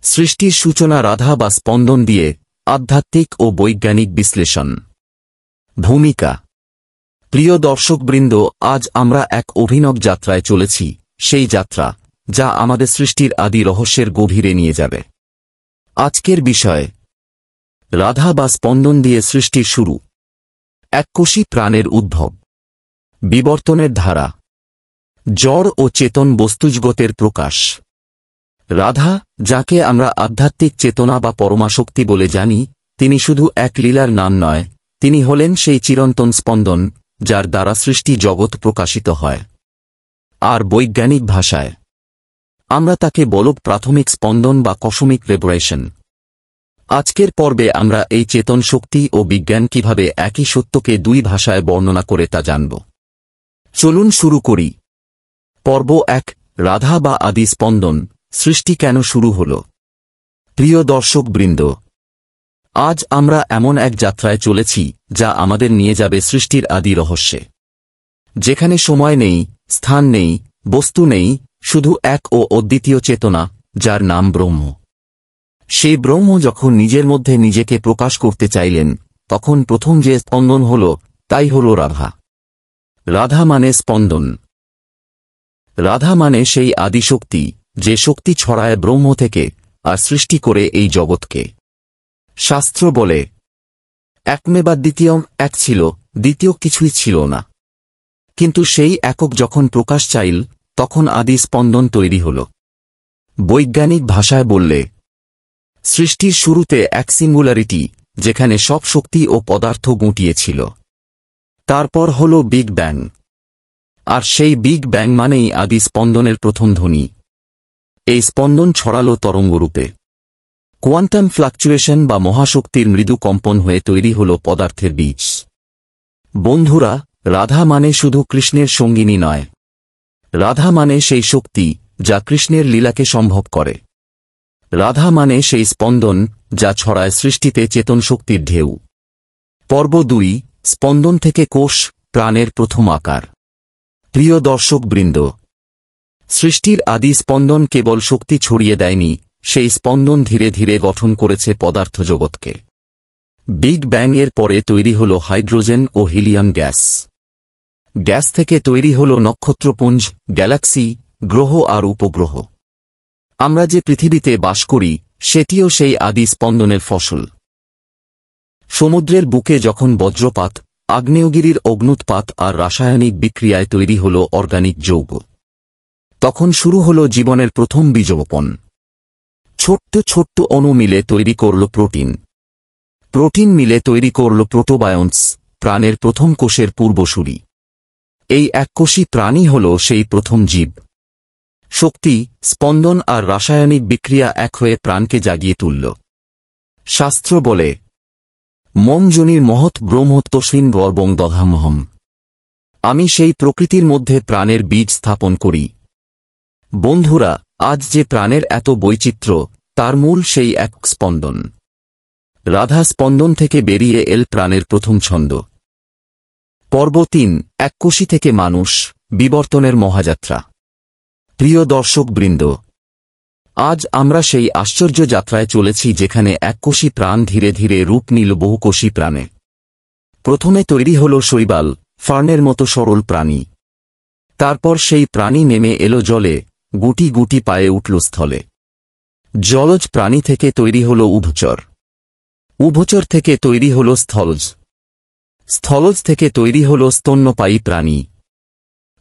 সৃষ্টির সূচনা রাধা বা স্পন্দন দিয়ে, আধ্যাত্মিক ও বৈজ্ঞানিক বিশ্লেষণ। ভূমিকা। প্রিয় দর্শকবৃন্দ, আজ আমরা এক অভিনব যাত্রায় চলেছি, সেই যাত্রা যা আমাদের সৃষ্টির আদি রহস্যের গভীরে নিয়ে যাবে। আজকের বিষয়, রাধা বা স্পন্দন দিয়ে সৃষ্টির শুরু, এককোষী প্রাণের উদ্ভব, বিবর্তনের ধারা, জড় ও চেতন বস্তুজগতের প্রকাশ। রাধা, যাকে আমরা আধ্যাত্মিক চেতনা বা পরমাশক্তি বলে জানি, তিনি শুধু এক লীলার নাম নয়, তিনি হলেন সেই চিরন্তন স্পন্দন যার দ্বারা সৃষ্টি জগৎ প্রকাশিত হয়। আর বৈজ্ঞানিক ভাষায় আমরা তাকে বলব প্রাথমিক স্পন্দন বা কসমিক ভাইব্রেশন। আজকের পর্বে আমরা এই চেতন শক্তি ও বিজ্ঞান কিভাবে একই সত্যকে দুই ভাষায় বর্ণনা করে তা জানব। চলুন শুরু করি। পর্ব 1, রাধা বা আদি স্পন্দন, সৃষ্টি কেন শুরু হল। প্রিয় দর্শকবৃন্দ, আজ আমরা এমন এক যাত্রায় চলেছি যা আমাদের নিয়ে যাবে সৃষ্টির আদি রহস্যে, যেখানে সময় নেই, স্থান নেই, বস্তু নেই, শুধু এক ও অদ্বিতীয় চেতনা, যার নাম ব্রহ্ম। সেই ব্রহ্ম যখন নিজের মধ্যে নিজেকে প্রকাশ করতে চাইলেন, তখন প্রথম যে স্পন্দন হল, তাই হল রাধা। রাধা মানে স্পন্দন। রাধা মানে সেই আদিশক্তি, যে শক্তি ছড়ায় ব্রহ্ম থেকে আর সৃষ্টি করে এই জগৎকে। শাস্ত্র বলে, একমেবা দ্বিতীয়ম, এক ছিল, দ্বিতীয় কিছুই ছিল না। কিন্তু সেই একক যখন প্রকাশ চাইল, তখন আদি স্পন্দন তৈরি হল। বৈজ্ঞানিক ভাষায় বললে, সৃষ্টির শুরুতে এক সিঙ্গুলারিটি, যেখানে সব শক্তি ও পদার্থ গুটিয়েছিল। তারপর হল বিগ ব্যাং। আর সেই বিগ ব্যাং মানেই আদি স্পন্দনের প্রথম ধ্বনি। এই স্পন্দন ছড়ালো তরঙ্গরূপে। কোয়ান্টাম ফ্লাকচুয়েশন বা মহাশক্তির মৃদু কম্পন হয়ে তৈরি হল পদার্থের বীজ। বন্ধুরা, রাধা মানে শুধু কৃষ্ণের সঙ্গিনী নয়। রাধা মানে সেই শক্তি যা কৃষ্ণের লীলাকে সম্ভব করে। রাধা মানে সেই স্পন্দন যা ছড়ায় সৃষ্টিতে চেতন শক্তির ঢেউ। পর্ব 2, স্পন্দন থেকে কোষ, প্রাণের প্রথম আকার। প্রিয় দর্শকবৃন্দ, সৃষ্টির আদি স্পন্দন কেবল শক্তি ছড়িয়ে দেয়নি, সেই স্পন্দন ধীরে ধীরে গঠন করেছে পদার্থ জগৎকে। বিগ ব্যাং এর পরে তৈরি হল হাইড্রোজেন ও হিলিয়াম গ্যাস। গ্যাস থেকে তৈরি হল নক্ষত্রপুঞ্জ, গ্যালাক্সি, গ্রহ আর উপগ্রহ। আমরা যে পৃথিবীতে বাস করি, সেটিও সেই আদি স্পন্দনের ফসল। সমুদ্রের বুকে যখন বজ্রপাত, আগ্নেয়গিরির অগ্নুৎপাত আর রাসায়নিক বিক্রিয়ায় তৈরি হল অর্গানিক যৌগ, তখন শুরু হল জীবনের প্রথম বীজবপন। ছোট্ট ছোট্ট অণু মিলে তৈরি করল প্রোটিন। প্রোটিন মিলে তৈরি করল প্রোটোবায়ন্টস, প্রাণের প্রথম কোষের পূর্বসূরি। এই এককোষী প্রাণী হল সেই প্রথম জীব। শক্তি, স্পন্দন আর রাসায়নিক বিক্রিয়া এক হয়ে প্রাণকে জাগিয়ে তুলল। শাস্ত্র বলে, মম যোনির মহৎ ব্রহ্মত্বস্মিন গর্বং দধামহম। আমি সেই প্রকৃতির মধ্যে প্রাণের বীজ স্থাপন করি। বন্ধুরা, আজ যে প্রাণের এত বৈচিত্র্য, তার মূল সেই এক স্পন্দন। রাধা স্পন্দন থেকে বেরিয়ে এল প্রাণের প্রথম ছন্দ। পর্ব 3, এককোষী থেকে মানুষ, বিবর্তনের মহাযাত্রা। প্রিয় দর্শকবৃন্দ, আজ আমরা সেই আশ্চর্য যাত্রায় চলেছি যেখানে এককোষী প্রাণ ধীরে ধীরে রূপ নিল বহুকোষী প্রাণে। প্রথমে তৈরি হল শৈবাল, ফার্নের মতো সরল প্রাণী। তারপর সেই প্রাণী নেমে এলো জলে, গুটি গুটি পায়ে উঠল স্থলে। জলজ প্রাণী থেকে তৈরি হল উভচর। উভচর থেকে তৈরি হল স্থলজ। স্থলজ থেকে তৈরি হল স্তন্যপায়ী প্রাণী।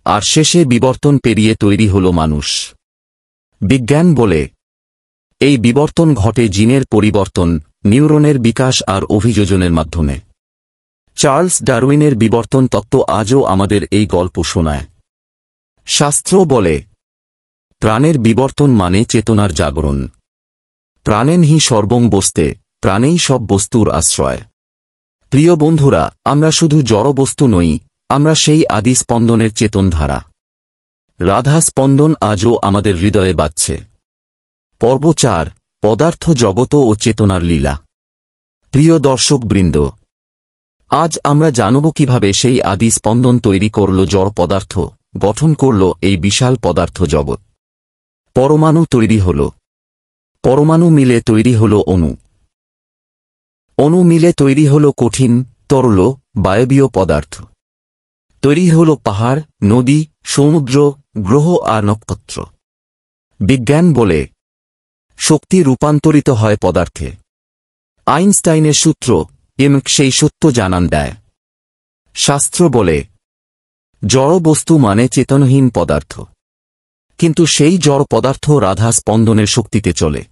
আর শেষে বিবর্তন পেরিয়ে তৈরি হল মানুষ। বিজ্ঞান বলে, এই বিবর্তন ঘটে জিনের পরিবর্তন, নিউরনের বিকাশ আর অভিযোজনের মাধ্যমে। চার্লস ডারউইনের বিবর্তন তত্ত্ব আজও আমাদের এই গল্প শোনায়। শাস্ত্র বলে, প্রাণের বিবর্তন মানে চেতনার জাগরণ। প্রাণেন হি সর্বং বস্তে, প্রাণেই সব বস্তুর আশ্রয়। প্রিয় বন্ধুরা, আমরা শুধু জড় বস্তু নই, আমরা সেই আদি স্পন্দনের চেতনধারা। রাধা স্পন্দন আজও আমাদের হৃদয়ে বাজছে। পর্ব 4, পদার্থ জগত ও চেতনার লীলা। প্রিয় দর্শকবৃন্দ, আজ আমরা জানব কিভাবে সেই আদি স্পন্দন তৈরি করল জড় পদার্থ, গঠন করল এই বিশাল পদার্থ জগৎ। পরমাণু তৈরি হল। পরমাণু মিলে তৈরি হল অণু। অণু মিলে তৈরি হল কঠিন, তরল, বায়বীয় পদার্থ। তৈরি হল পাহাড়, নদী, সমুদ্র, গ্রহ আর নক্ষত্র। বিজ্ঞান বলে শক্তি রূপান্তরিত হয় পদার্থে। আইনস্টাইনের সূত্র সেই সত্য জানান দেয়। শাস্ত্র বলে জড় বস্তু মানে চেতনহীন পদার্থ, কিন্তু সেই জড় পদার্থ রাধা স্পন্দনের শক্তিতে চলে।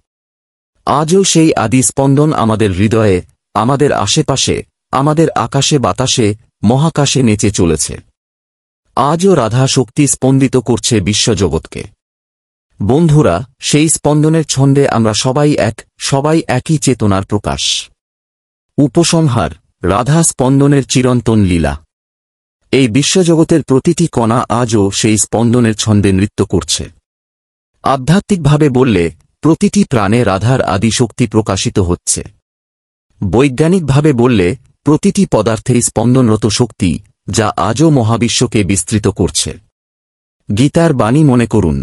আজও সেই আদি স্পন্দন আমাদের হৃদয়ে, আমাদের আশেপাশে, আমাদের আকাশে বাতাসে, মহাকাশে নেচে চলেছে। আজও রাধা শক্তি স্পন্দিত করছে বিশ্বজগৎকে। বন্ধুরা, সেই স্পন্দনের ছন্দে আমরা সবাই একই চেতনার প্রকাশ। উপসংহার: রাধা স্পন্দনের চিরন্তন লীলা। এই বিশ্বজগতের প্রতিটি কণা আজও সেই স্পন্দনের ছন্দে নৃত্য করছে। আধ্যাত্মিকভাবে বললে প্রতিটি প্রাণে রাধার আদি শক্তি প্রকাশিত হচ্ছে। বৈজ্ঞানিকভাবে বললে প্রতিটি পদার্থেই স্পন্দনরত শক্তি, যা আজও মহাবিশ্বকে বিস্তৃত করছে। গীতার বাণী মনে করুন,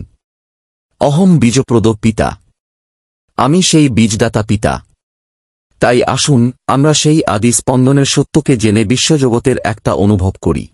অহম বীজপ্রদ পিতা। আমি সেই বীজদাতা পিতা। তাই আসুন আমরা সেই আদি স্পন্দনের সত্যকে জেনে বিশ্বজগতের একটা অনুভব করি।